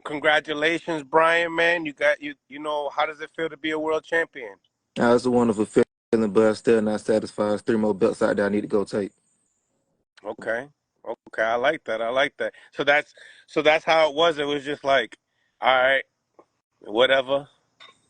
Congratulations, Brian, man. You know, how does it feel to be a world champion? It's a wonderful feeling, but I'm still not satisfied. There's 3 more belts out there I need to go take. Okay. Okay, I like that. I like that. So that's how it was. It was just like, all right, whatever.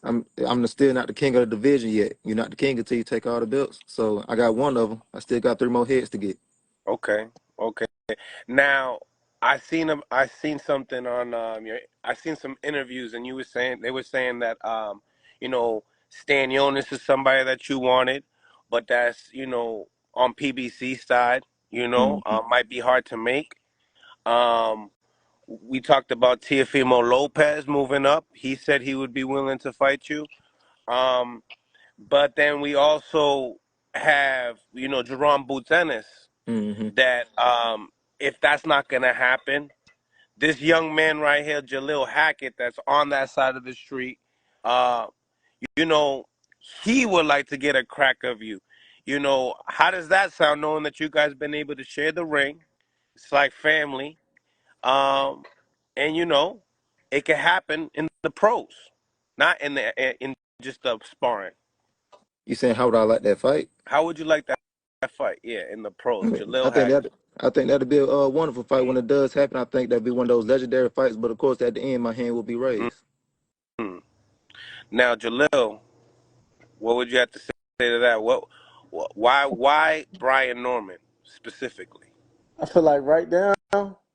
I'm still not the king of the division yet. You're not the king until you take all the belts. So I got one of them. I still got 3 more heads to get. Okay. Okay. Now, I seen something on I seen some interviews, and they were saying that you know, Stan Jonas is somebody that you wanted, but that's, on PBC side, Hmm. might be hard to make. Um, we talked about Teofimo Lopez moving up. He said he would be willing to fight you. Um, but then we also have, Jerome Boots Ennis, Hmm. that if that's not gonna happen, this young man right here, Jalil Hackett, that's on that side of the street, uh, you know, he would like to get a crack of you. How does that sound, knowing that you guys been able to share the ring? It's like family. Um, and it can happen in the pros, not in just the sparring. You saying how would I like that fight? How would you like that fight? Yeah, in the I pros, mean, I Jalil think Hackett. that I think that'd be a wonderful fight when it does happen. I think that'd be one of those legendary fights. But of course, at the end, my hand will be raised. Mhm. Now, Jalil, what would you have to say to that? Why Brian Norman specifically? I feel like right now,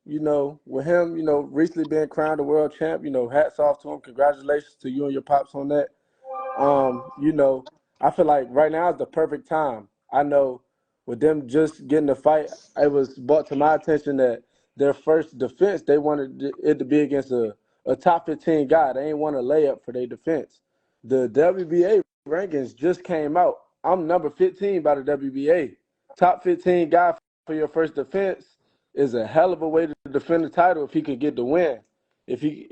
with him, recently being crowned a world champ, hats off to him. Congratulations to you and your pops on that. I feel like right now is the perfect time. I know with them just getting the fight, it was brought to my attention that their first defense, they wanted it to be against a top 15 guy. They ain't want a layup for their defense. The WBA rankings just came out. I'm number 15 by the WBA. Top 15 guy for your first defense is a hell of a way to defend the title if he could get the win. If he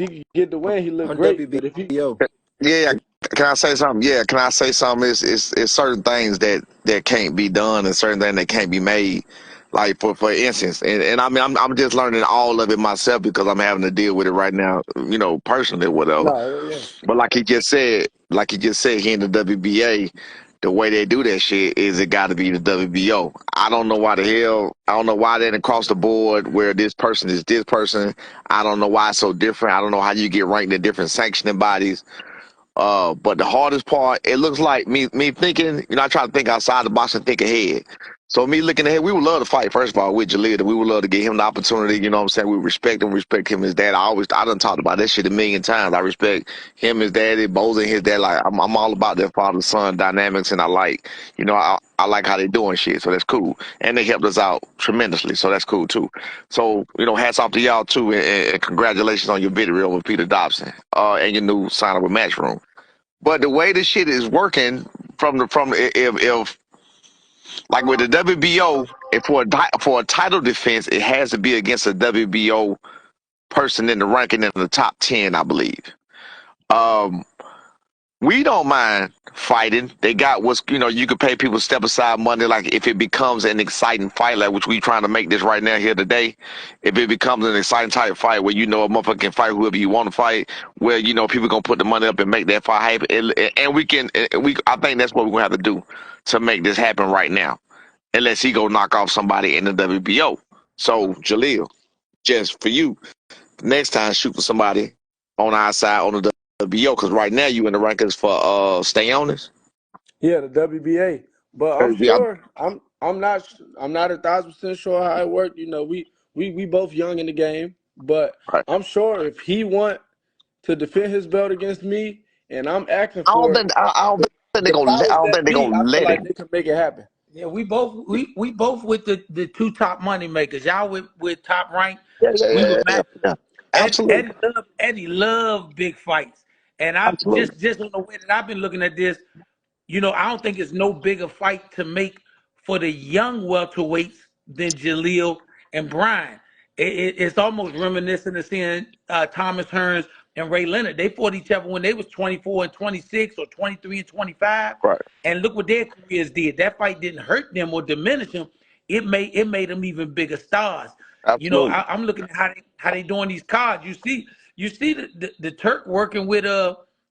could get the win, he looked On great. But if he WBO, Yeah, can I say something? Yeah, can I say something? It's certain things that can't be done and certain things that can't be made. Like for instance, and I mean I'm just learning all of it myself because I'm having to deal with it right now, personally, whatever. no, yeah. But like he just said here in the WBA, the way they do that shit is it got to be the WBO. I don't know why the hell. I don't know why they didn't cross the board where this person is this person. I don't know why it's so different. I don't know how you get ranked in different sanctioning bodies. But the hardest part, it looks like me thinking, I try to think outside the box and think ahead. So me looking ahead, we would love to fight, first of all, with Jalil. We would love to give him the opportunity, you know what I'm saying? We respect him, his dad. I done talked about that shit a million times. I respect him, his daddy, Boza and his dad. Like, I'm all about their father-son dynamics, and I like how they doing shit, so that's cool. And they helped us out tremendously, so that's cool too. So, hats off to y'all too, and congratulations on your victory over Peter Dobson, and your new sign up with Matchroom. But the way this shit is working from if like with the WBO, if for a title defense, it has to be against a WBO person in the ranking in the top 10, I believe. Um, we don't mind fighting. They got you could pay people step aside money. Like if it becomes an exciting fight, like which we trying to make this right now here today. If it becomes an exciting type fight where a motherfucker can fight whoever you want to fight, where people gonna put the money up and make that fight happen, and I think that's what we're gonna have to do to make this happen right now. Unless he go knock off somebody in the WBO. So Jaleel, just for you, next time shoot for somebody on our side on the WBO because right now you in the rankings for stay on this. Yeah, the WBA. But I'm Yeah, sure I'm not 1,000% sure how it worked. We both young in the game, but right. I'm sure if he want to defend his belt against me and I'm asking I don't for it, think I don't think they the gonna I powers don't that think they be, gonna I feel let like him. they can make it happen. Yeah, we both with the two top money makers. Y'all with top rank. Yeah, yeah, We yeah, would yeah, match. yeah. Eddie, Absolutely, Eddie love Eddie love big fights, and I absolutely. just on the way that I've been looking at this, I don't think it's no bigger fight to make for the young welterweights than Jaleel and Brian. It's almost reminiscent of seeing Thomas Hearns and Ray Leonard. They fought each other when they was 24 and 26 or 23 and 25. Right, And look what their careers did. That fight didn't hurt them or diminish them. It made them even bigger stars. absolutely. I'm looking at how they doing these cards. You see, You see the Turk working with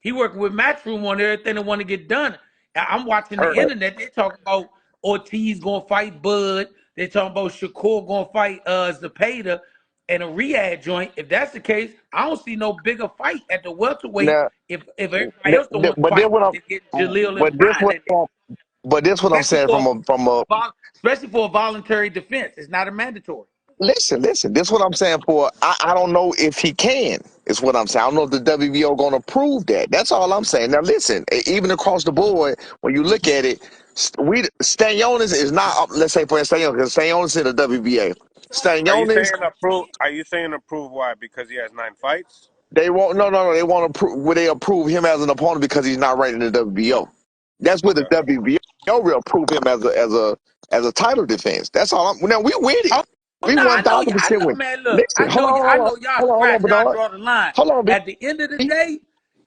he working with Matchroom on everything they want to get done. I'm watching the internet. They talking about Ortiz gonna fight Bud. They talking about Shakur gonna fight Zepeda and a Riyadh joint. If that's the case, I don't see no bigger fight at the welterweight. Now, If everybody else don't want to but then fight, what they get Jalil but and Brian in there, this what I'm especially saying for from a especially for a voluntary defense. It's not a mandatory. listen. This what I'm saying for. I don't know if he can. Is what I'm saying. I don't know if the WBO going to prove that. That's all I'm saying. Now listen, even across the board, when you look at it, Stanionis is not. Let's say for Stanionis, because Stanionis in the WBA. Are you Stanionis, saying approve? Are you saying approve? Why? Because he has 9 fights. they won't. No. They want to prove. Will they approve him as an opponent because he's not ranked in the WBO? That's where the Okay. WBO will approve him as a title defense. That's all. Now we with it. Oh, We no, one thousand I percent know, with. man. Look, Listen, hold on, I know y'all hold on, scratch, y'all Bernard. draw the line. Hold on, At the end of the day,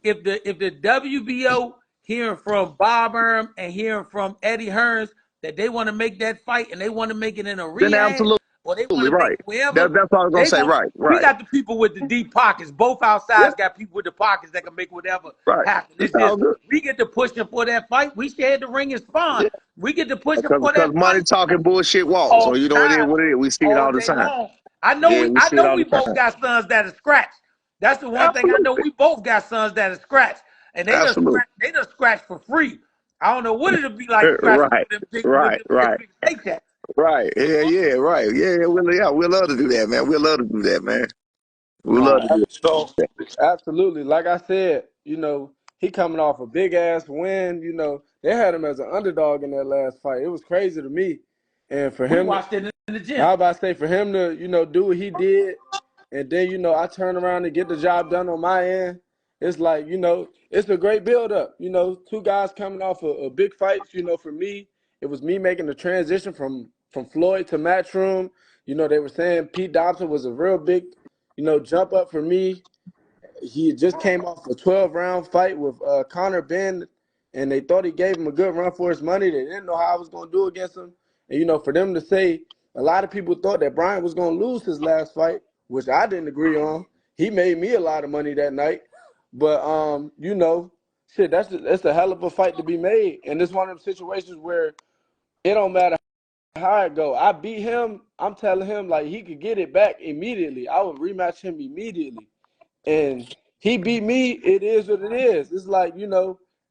if the WBO hearing from Bob Erm and hearing from Eddie Hearns that they want to make that fight and they want to make it in a then Riyadh absolutely or they want to make right. it wherever, That's all I was gonna they say. gonna. Right, We right, got the people with the deep pockets. Both our yeah, sides got people with the pockets that can make whatever right. happen. It's It's just all good. we get to pushing for that fight. We shared the ring is fun. Yeah, We get to pushing because for that money fight talking bullshit walks. So all you the know it is time, what it is. We see it all all the day time. long. Yeah, we I see it know all we the both time. got sons that are scratched. That's the one thing I know. Absolutely, We both got sons that are scratched, and absolutely. they just scratch for free. I don't know what it'll be like scratching Right, with right, them right, big paychecks. right. Yeah, right. Yeah, we love to do that, man. We love to do that, man. We love Nah, to do So that. absolutely. Like I said, he coming off a big ass win. They had him as an underdog in that last fight. It was crazy to me. And for We him, watched it in the I gym. was about to say for him to, do what he did, and then, I turn around and get the job done on my end. It's like, it's a great build up. Two guys coming off a big fights. For me, it was me making the transition from Floyd to Matchroom. They were saying Pete Dobson was a real big, jump up for me. He just came off a 12-round fight with Conor Ben, and they thought he gave him a good run for his money. They didn't know how I was going to do against him. And, for them to say, a lot of people thought that Brian was going to lose his last fight, which I didn't agree on. He made me a lot of money that night. But, shit, that's a hell of a fight to be made. And it's one of them situations where it don't matter how it go. I beat him. I'm telling him, like, he could get it back immediately. I would rematch him immediately, and he beat me. It is what it is. It's like,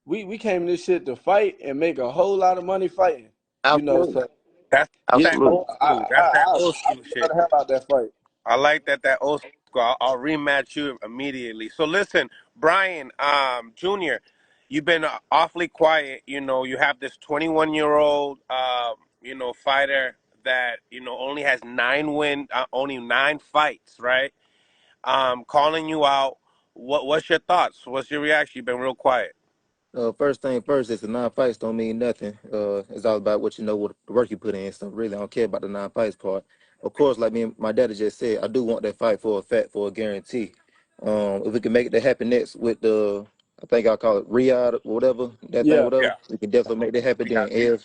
we came this shit to fight and make a whole lot of money fighting. Absolutely, So that's that absolutely. old school. That's that old I school love shit. the hell out that fight. I like that old school. I'll rematch you immediately. So listen, Brian, Junior, you've been awfully quiet. You have this 21-year-old, fighter that only has 9 win, only 9 fights, right? Calling you out. What's your thoughts? What's your reaction? You've been real quiet. First thing first, is the 9 fights don't mean nothing. It's all about what you know, what the work you put in. So really, I don't care about the 9 fights part. Of course, like me and my daddy just said, I do want that fight for a fact, for a guarantee. If we can make that happen next with I think I'll call it Riyadh or whatever, that thing, Yeah. whatever, Yeah, we can definitely make that happen we got then.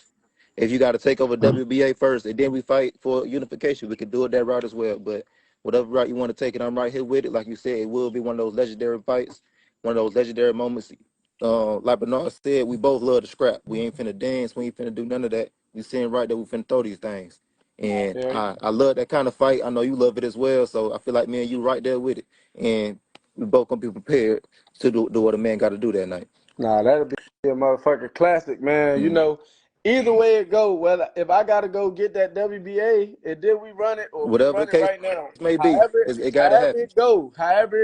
If you got to take over WBA first and then we fight for unification, we can do it that route as well. But whatever route you want to take it, I'm right here with it. Like you said, it will be one of those legendary fights, one of those legendary moments. Like Bernard said, we both love to scrap. We ain't finna dance. We ain't finna do none of that. We saying right that we finna throw these things. And Yeah. I love that kind of fight. I know you love it as well. So I feel like me and you right there with it. And we both gonna be prepared to do what a man got to do that night. Nah, that'll be a motherfucking classic, man. Mm. Either way it go, whether if I gotta go get that WBA and then we run it or we Whatever the run it case right now, may be, however it got to however happen.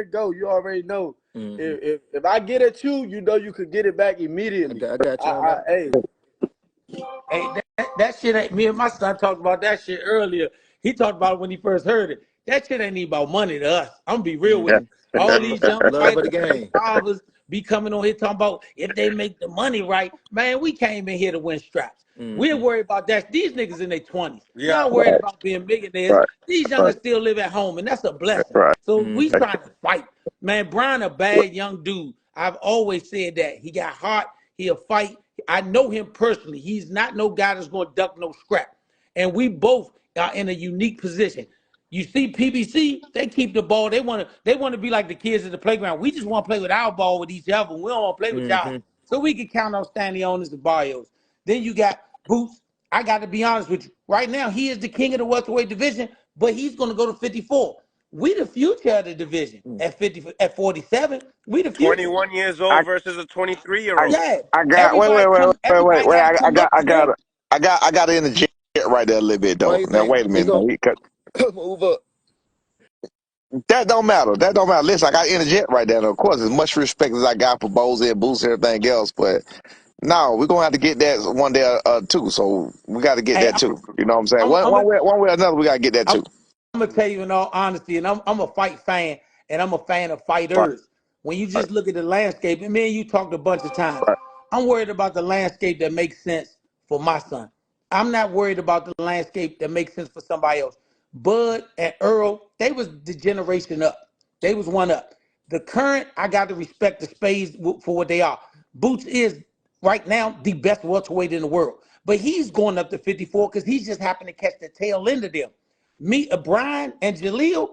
it go, you already know. Hmm. If I get at you, you know you could get it back immediately. I got you on that. Hey, Hey, that shit ain't me and my son talked about that shit earlier. He talked about it when he first heard it. That shit ain't even about money to us. I'm gonna be real with Yeah. you. Hmm. All these young Love of the fighters and these game. fathers be coming on here talking about if they make the money right. Man, we came in here to win straps. We're Hmm. worried about that. These niggas in their 20s. yeah. Y'all worried about being millionaires. Right, These right, youngers still live at home, and that's a blessing. right. So we Hmm. trying to fight. Man, Brian a bad young dude. I've always said that. He got heart. He'll fight. I know him personally. He's not no guy that's going to duck no scrap. And we both are in a unique position. You see PBC, they keep the ball. They want to be like the kids at the playground. We just want to play with our ball with each other. We don't want to play with y'all. Mm-hmm. So we can count on Stanley Owners and Barrios. Then you got Boots. I got to be honest with you. Right now, he is the king of the welterweight division, but he's going to go to 54. We the future of the division at 50, at 47. We the future. 21 years I old versus a 23 year I old. Yeah. I got Everybody come. Everybody got to come up to them. I got to interject right there a little bit Why though. you Now think wait a he minute, gonna though. 'Cause move up? that don't matter. That don't matter. Listen, I got to interject right there. Of course, as much respect as I got for Bozy and Boots and everything else, but no, we're gonna have to get that one day too. So we got to get Hey, that too. You know what I'm saying? I'm, I'm, One way or another, we got to get that I'm, too. I'm gonna tell you in all honesty, and I'm a fight fan, and I'm a fan of Right, fighters. When you right, just look at the landscape, and me and you talked a bunch of times, right. I'm worried about the landscape that makes sense for my son. I'm not worried about the landscape that makes sense for somebody else. Bud and Earl, they was the generation up. They was one up. The current, I got to respect the spades for what they are. Boots is right now the best welterweight in the world, but he's going up to 54 because he just happened to catch the tail end of them. Me, Brian and Jalil,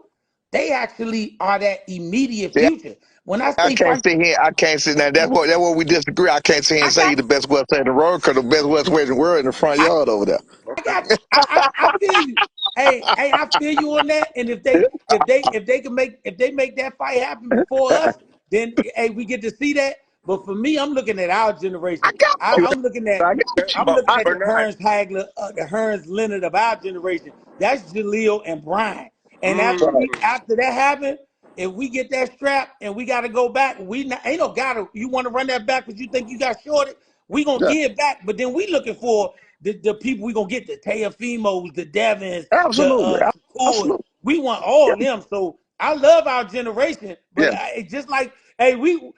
they actually are that immediate See, future. When I say fight, I can't sit there. That's what we disagree. I can't sit here I and say got he's the best website in the world because the best website in the world in the front I yard over there. I got you. I feel you. Hey, I feel you on that. And if they make that fight happen before us, then hey, we get to see that. But for me, I'm looking at our I generation. got you. I'm looking at I got you. I'm But looking at the Bernard, Hearns Hagler, the Hearns Leonard of our generation. That's Jaleel and Brian. And after mm, after that happened, if we get that strap and we got to go back, we not, ain't no gotta. You want to run that back because you think you got shorted? We gonna Yeah, give back. But then we looking for the people we gonna get, the Teofimos, the Devins, the absolutely, Shakur. absolutely. We want Yeah, all of them. So I love our generation, but yeah. just like hey, we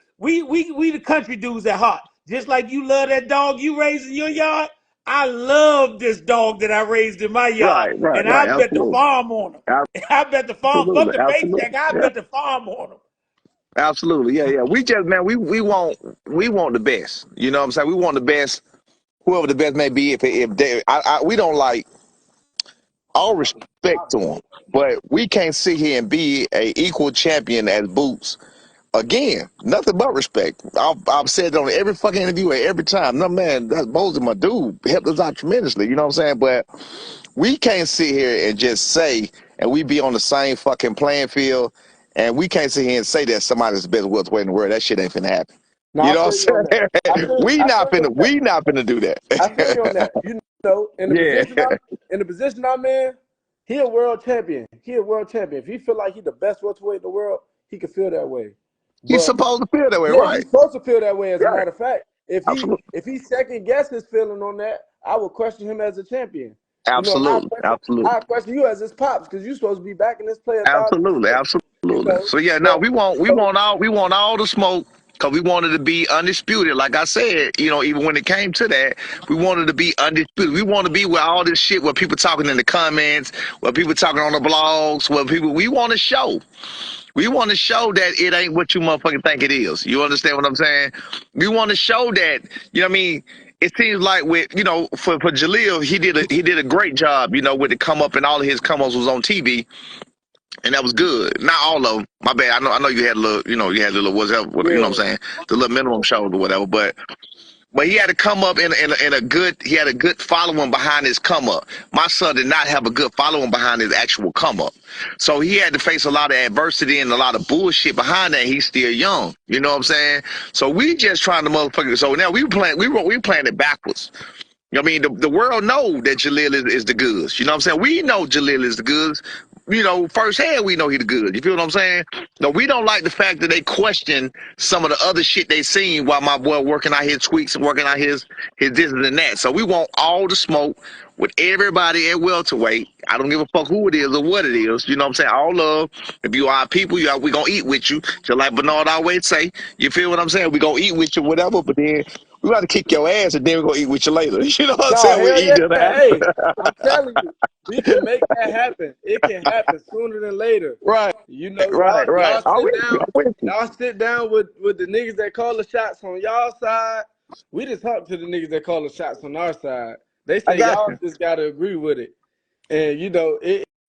the country dudes at heart. Just like you love that dog you raised in your yard, I love this dog that I raised in my yard, Right, right, and I right. bet the Absolutely, farm on him. I bet the farm. Fuck absolutely, the absolutely. paycheck. I Yeah, bet the farm on him. absolutely. Yeah, yeah. We just man, we want the best. You know what I'm saying? We want the best, whoever the best may be. If they, we don't like all respect to them, but we can't sit here and be a equal champion as Boots. Again, nothing but respect. I've said it on every fucking interview every time. No man, that's Bozy, my dude, helped us out tremendously. You know what I'm saying? But we can't sit here and just say, and we be on the same fucking playing field, and we can't sit here and say that somebody's the best welterweight in the world. That shit ain't finna happen. No, You I know feel what you on I'm that. saying? I feel you on that. We not finna do I feel you on that. that. You know, Yeah, in the position I'm in, he a world champion. He a world champion. If he feel like he the best welterweight in the world, he can feel that way. he's But supposed to feel that way, yeah, right? he's supposed to feel that way. As a Right. matter of fact, Absolutely, if he second guess his feeling on that, I would question him as a champion. You know, and absolutely, absolutely. I question you as his pops because you supposed to be backing this player 1,000%. Absolutely, You absolutely. know, So yeah, no, but we want all the smoke because we wanted to be undisputed. Like I said, you know, even when it came to that, we wanted to be undisputed. We want to be where all this shit, where people talking in the comments, where people talking on the blogs, where people. We want to show. We want to show that it ain't what you motherfucking think it is. You understand what I'm saying? We want to show that, you know what I mean? It seems like with, you know, for Jalil, he did a great job, you know, with the come up and all of his come ups was on TV, and that was good. Not all of them. My bad. I know you had a little, you know, you had a little whatever, you know what I'm yeah, saying? The little minimum shows or whatever, but he had to come up in a good, he had a good following behind his come up. My son did not have a good following behind his actual come up. So he had to face a lot of adversity and a lot of bullshit behind that. He's still young. You know what I'm saying? So we just trying to motherfucker. So now we playing it backwards. I mean, the world know that Jalil is the goods. You know what I'm saying? We know Jalil is the goods. You know, firsthand, we know he the good. You feel what I'm saying? No, we don't like the fact that they question some of the other shit they seen while my boy working out his tweaks and working out his this and that. So we want all the smoke with everybody at welterweight. I don't give a fuck who it is or what it is. You know what I'm saying? All love. If you are people, we gonna eat with you. Just like Bernard always say. You feel what I'm saying? We gonna eat with you, whatever, but then we got to kick your ass and then we're going to eat with you later. You know what I'm no, saying? We hell eat yeah. it Hey, after. I'm telling you, we can make that happen. It can happen sooner than later. Right, You know, right. I'm with you. y'all sit down with the niggas that call the shots on y'all side. We just talk to the niggas that call the shots on our side. They I say got y'all you. just gotta agree with it. And you know,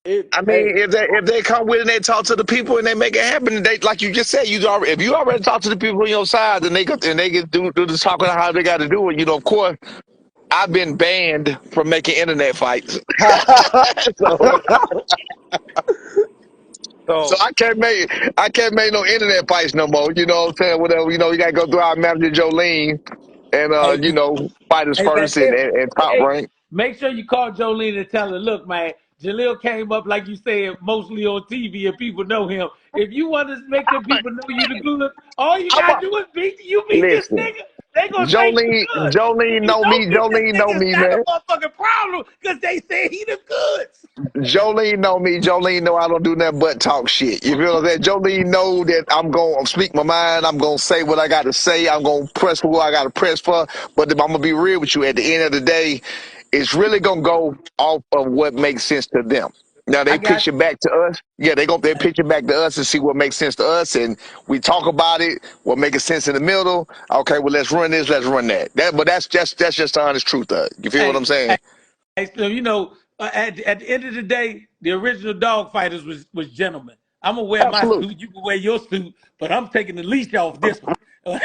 It, I hey, mean, if they come with it and they talk to the people and they make it happen, they like you just said, if you already talk to the people on your side, then they can do the talking how they got to do it. You know, of course, I've been banned from making internet fights, so so So I can't make no internet fights no more. You know what I'm saying? Whatever. You know, you got to go through our manager Jolene and Hey, you know, fighters hey, man, first and top hey, rank. make sure you call Jolene and tell her, look, man, Jalil came up like you said, mostly on TV, and people know him. If you want to make the people know you the good, all you I'm gotta a, do is beat this listen. nigga. They gonna say you the good. If you don't beat this Jolene know nigga, it's me, not a man. motherfucking problem because they say he the goods. Jolene know me. Jolene know I don't do nothing but talk shit. You feel that? Jolene know that I'm going to speak my mind. I'm going to say what I got to say. I'm going to press for what I got to press for. But I'm going to be real with you. At the end of the day, it's really going to go off of what makes sense to them. Now I they pitch got it back to us. Yeah, they pitch it back to us and see what makes sense to us, and we talk about it. What makes sense in the middle? Okay, well let's run this, let's run that. But that's just the honest truth. You feel what hey, I'm saying? hey, so at the end of the day, the original dog fighters was gentlemen. I'm gonna wear my Absolutely. suit, you can wear your suit, but I'm taking the leash off this one. Right.